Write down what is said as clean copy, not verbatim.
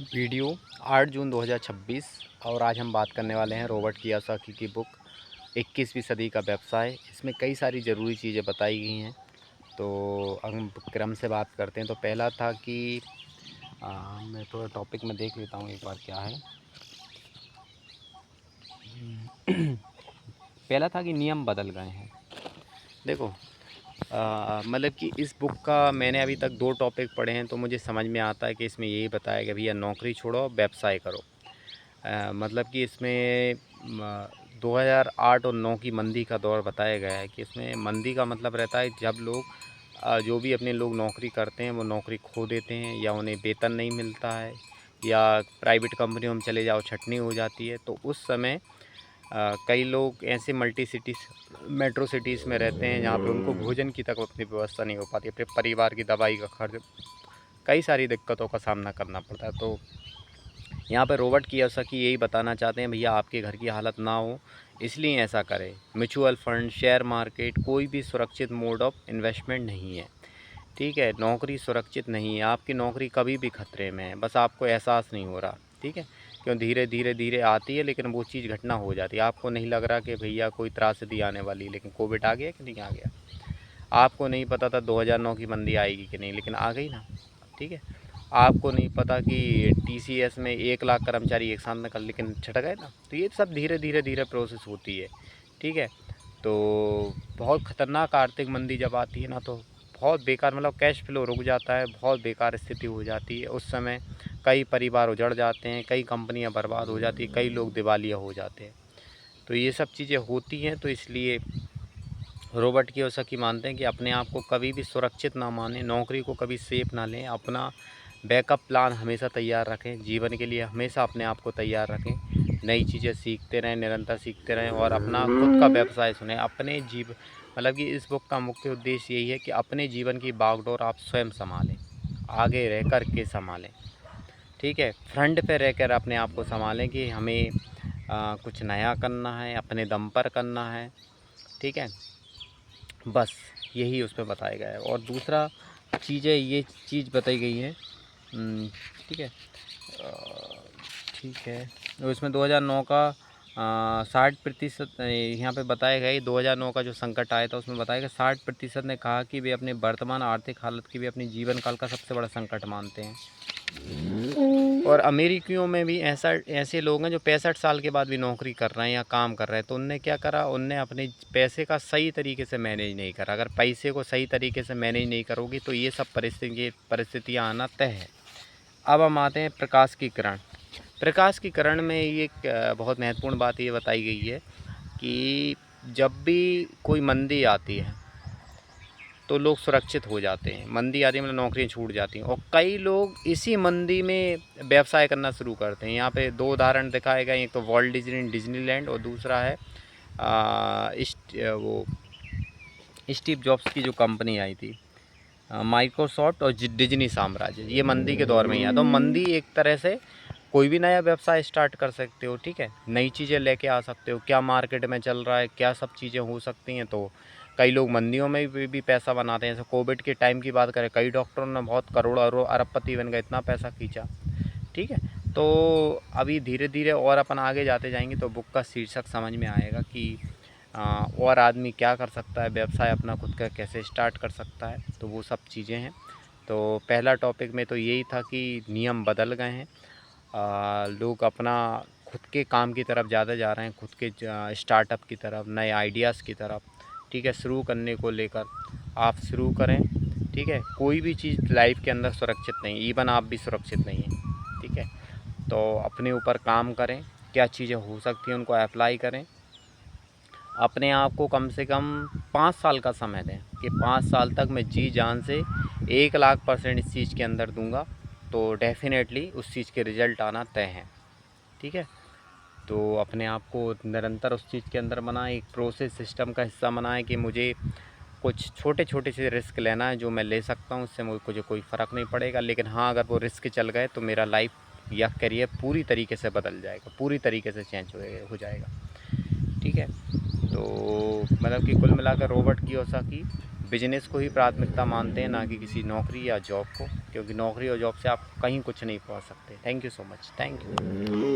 Video 8 जून 2026 और आज हम बात करने वाले हैं रॉबर्ट कियोसाकी की बुक 21वीं सदी का व्यवसाय। इसमें कई सारी ज़रूरी चीज़ें बताई गई हैं, तो हम क्रम से बात करते हैं। तो पहला था कि मैं थोड़ा टॉपिक में देख लेता हूँ एक बार क्या है। पहला था कि नियम बदल गए हैं। देखो, मतलब कि इस बुक का मैंने अभी तक 2 टॉपिक पढ़े हैं, तो मुझे समझ में आता है कि इसमें यही बताया कि भैया नौकरी छोड़ो, व्यवसाय करो। मतलब कि इसमें 2008 और 9 की मंदी का दौर बताया गया है कि इसमें मंदी का मतलब रहता है जब लोग जो भी अपने लोग नौकरी करते हैं वो नौकरी खो देते हैं, या उन्हें वेतन नहीं मिलता है, या प्राइवेट कंपनियों में चले जाओ छटनी हो जाती है। तो उस समय कई लोग ऐसे मल्टी सिटीज़ मेट्रो सिटीज़ में रहते हैं जहाँ पे उनको भोजन की तक अपनी व्यवस्था नहीं हो पाती, अपने परिवार की दवाई का खर्च, कई सारी दिक्कतों का सामना करना पड़ता है। तो यहाँ पे रॉबर्ट कियोसाकी यही बताना चाहते हैं, भैया आपके घर की हालत ना हो इसलिए ऐसा करें। म्यूचुअल फंड, शेयर मार्केट कोई भी सुरक्षित मोड ऑफ इन्वेस्टमेंट नहीं है। ठीक है, नौकरी सुरक्षित नहीं है, आपकी नौकरी कभी भी खतरे में है, बस आपको एहसास नहीं हो रहा। ठीक है, क्यों धीरे धीरे धीरे आती है, लेकिन वो चीज़ घटना हो जाती है। आपको नहीं लग रहा कि भैया कोई त्रासदी आने वाली, लेकिन कोविड आ गया कि नहीं आ गया। आपको नहीं पता था 2009 की मंदी आएगी कि नहीं, लेकिन आ गई ना। ठीक है, आपको नहीं पता कि टीसीएस में 1 लाख कर्मचारी एक साथ निकल, लेकिन छट गए ना। तो ये सब धीरे धीरे धीरे प्रोसेस होती है। ठीक है, तो बहुत ख़तरनाक आर्थिक मंदी जब आती है ना, तो बहुत बेकार, मतलब कैश फ्लो रुक जाता है, बहुत बेकार स्थिति हो जाती है। उस समय कई परिवार उजड़ जाते हैं, कई कंपनियां बर्बाद हो जाती हैं, कई लोग दिवालिया हो जाते हैं। तो ये सब चीज़ें होती हैं। तो इसलिए रॉबर्ट कियोसाकी मानते हैं कि अपने आप को कभी भी सुरक्षित ना माने, नौकरी को कभी सेफ ना लें, अपना बैकअप प्लान हमेशा तैयार रखें, जीवन के लिए हमेशा अपने आप को तैयार रखें, नई चीज़ें सीखते रहें, निरंतर सीखते रहें, और अपना खुद का व्यवसाय चुनें। अपने मतलब कि इस बुक का मुख्य उद्देश्य यही है कि अपने जीवन की बागडोर आप स्वयं संभालें, आगे रह कर के संभालें। ठीक है, फ्रंट पे रहकर अपने आप को संभालें कि हमें कुछ नया करना है, अपने दम पर करना है। ठीक है, बस यही उसमें बताया गया है। और दूसरा चीज़ें ये चीज़ बताई गई है। ठीक है, ठीक है। तो इसमें 2009 का 60% यहाँ पे बताया गया है। 2009 का जो संकट आया था उसमें बताया गया 60% ने कहा कि वे अपने वर्तमान आर्थिक हालत की भी अपनी जीवन काल का सबसे बड़ा संकट मानते हैं। और अमेरिकियों में भी ऐसे लोग हैं जो 65 साल के बाद भी नौकरी कर रहे हैं या काम कर रहे हैं। तो उनने क्या करा, उनने अपने पैसे का सही तरीके से मैनेज नहीं करा। अगर पैसे को सही तरीके से मैनेज नहीं करोगी तो ये सब परिस्थितियाँ आना तय है। अब हम आते हैं प्रकाश की किरण। प्रकाश की किरण में ये एक बहुत महत्वपूर्ण बात ये बताई गई है कि जब भी कोई मंदी आती है तो लोग सुरक्षित हो जाते हैं। मंदी आती है मतलब नौकरियां छूट जाती हैं, और कई लोग इसी मंदी में व्यवसाय करना शुरू करते हैं। यहाँ पे 2 उदाहरण दिखाए गए, एक तो वॉल्ट डिज्नीलैंड और दूसरा है वो स्टीव जॉब्स की जो कंपनी आई थी, माइक्रोसॉफ्ट और डिज्नी साम्राज्य। ये मंदी के दौर में ही आया। तो मंदी एक तरह से कोई भी नया व्यवसाय स्टार्ट कर सकते हो। ठीक है, नई चीज़ें लेके आ सकते हो, क्या मार्केट में चल रहा है, क्या सब चीज़ें हो सकती हैं। तो कई लोग मंदियों में भी पैसा बनाते हैं। जैसे कोविड के टाइम की बात करें, कई डॉक्टरों ने बहुत करोड़ अरबपति बन गए, इतना पैसा खींचा। ठीक है, तो अभी धीरे धीरे और अपन आगे जाते जाएंगे तो बुक का शीर्षक समझ में आएगा कि और आदमी क्या कर सकता है, व्यवसाय अपना खुद का कैसे स्टार्ट कर सकता है। तो वो सब चीज़ें हैं। तो पहला टॉपिक में तो यही था कि नियम बदल गए हैं, लोग अपना खुद के काम की तरफ ज़्यादा जा रहे हैं, खुद के स्टार्टअप की तरफ, नए आइडियाज़ की तरफ। ठीक है, शुरू करने को लेकर आप शुरू करें। ठीक है, कोई भी चीज़ लाइफ के अंदर सुरक्षित नहीं, इवन आप भी सुरक्षित नहीं हैं। ठीक है, तो अपने ऊपर काम करें, क्या चीज़ें हो सकती हैं उनको अप्लाई करें। अपने आप को कम से कम 5 साल का समय दें कि 5 साल तक मैं जी जान से 1,00,000% इस चीज़ के अंदर दूंगा, तो डेफिनेटली उस चीज़ के रिज़ल्ट आना तय है। ठीक है, तो अपने आप को निरंतर उस चीज़ के अंदर बनाएं, एक प्रोसेस सिस्टम का हिस्सा बनाएं कि मुझे कुछ छोटे छोटे से रिस्क लेना है जो मैं ले सकता हूँ, उससे मुझे कोई फ़र्क नहीं पड़ेगा। लेकिन हाँ, अगर वो रिस्क चल गए तो मेरा लाइफ या करियर पूरी तरीके से बदल जाएगा, पूरी तरीके से चेंज हो जाएगा। ठीक है, तो मतलब कि कुल मिलाकर रॉबर्ट कियोसाकी बिजनेस को ही प्राथमिकता मानते हैं, ना कि किसी नौकरी या जॉब को, क्योंकि नौकरी और जॉब से आप कहीं कुछ नहीं पहुंच सकते। Thank you so much. Thank you.